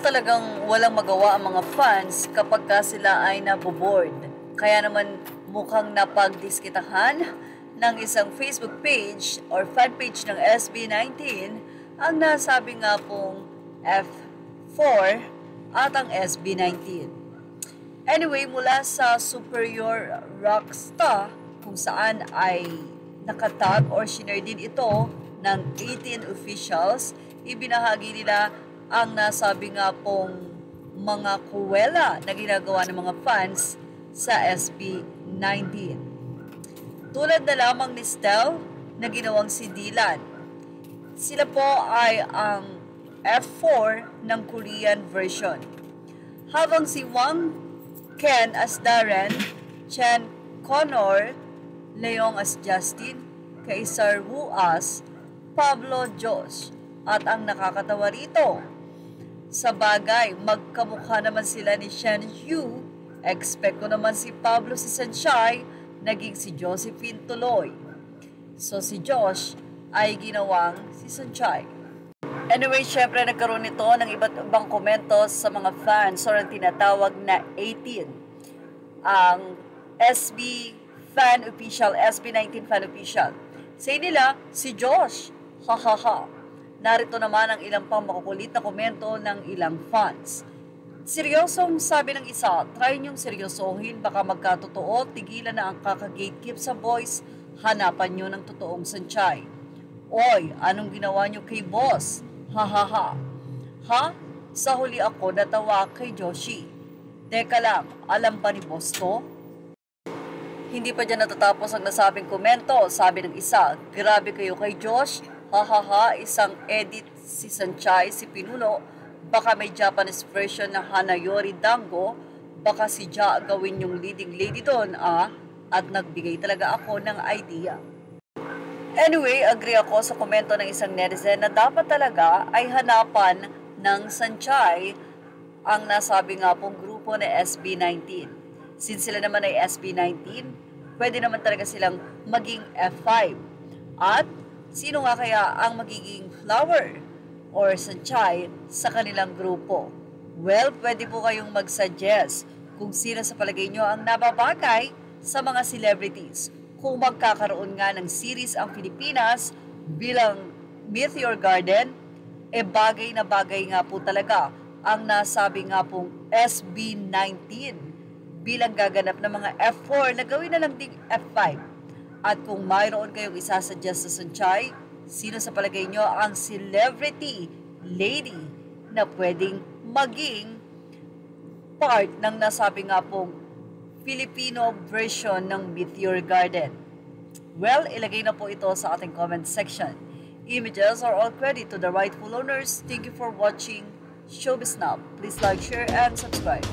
talagang walang magawa ang mga fans kapag sila ay naboboard. Kaya naman mukhang napagdiskitahan ng isang Facebook page or fan page ng SB19 ang nasabi nga pong F4 at ang SB19. Anyway, mula sa Superior Rockstar kung saan ay nakatag or shinare din ito ng 18 officials, ibinahagi nila ang nasabi nga pong mga kuwela na ginagawa ng mga fans sa SB19. Tulad na lamang ni Stel na ginawang si Dylan. Sila po ay ang F4 ng Korean version. Habang si Wang Ken as Darren, Chen Connor, Leong as Justin, Kaisar Wu as Pablo Josh. At ang nakakatawa rito, sa bagay, magkamukha naman sila ni Shen Yu. Expect ko naman si Pablo si Sanchai, naging si Josephine tuloy. So si Josh ay ginawang si Sanchai. Anyway, syempre nagkaroon nito ng iba't ibang komento sa mga fans or ang tinatawag na 18. Ang SB fan official, SB19 fan official. Say nila, si Josh, hahaha. Narito naman ang ilang pang makukulit na komento ng ilang fans. Seryosong sabi ng isa, try niyong seryosohin, baka magkatotoo, tigilan na ang kaka-gatekeep sa boys, hanapan niyo ng totoong Sanchai. Oy, anong ginawa niyo kay boss? Hahaha. Ha? Sa huli ako natawa kay Joshi. Teka lang, alam ba ni boss to? Hindi pa dyan natatapos ang nasabing komento, sabi ng isa, grabe kayo kay Josh, hahaha, isang edit si Sanchai, si Pinuno, baka may Japanese version na Hanayori Dango, baka si Ja gawin yung leading lady doon, at nagbigay talaga ako ng idea. Anyway, agree ako sa komento ng isang netizen na dapat talaga ay hanapan ng Sanchai ang nasabi nga pong grupo na SB19. Since sila naman ay SB19, pwede naman talaga silang maging F5. At sino nga kaya ang magiging flower or Sanchai sa kanilang grupo? Well, pwede po kayong mag-suggest kung sino sa palagay nyo ang nababagay sa mga celebrities. Kung magkakaroon nga ng series ang Pilipinas bilang Meteor Garden, bagay na bagay nga po talaga ang nasabi nga pong SB19 bilang gaganap ng mga F4 na gawin na lang ding F5. At kung mayroon kayong isasuggest sa Sanchai, sino sa palagay nyo ang celebrity lady na pwedeng maging part ng nasabi nga pong Filipino version ng Meteor Garden? Well, ilagay na po ito sa ating comment section. Images are all credit to the rightful owners. Thank you for watching Showbiz Now. Please like, share, and subscribe.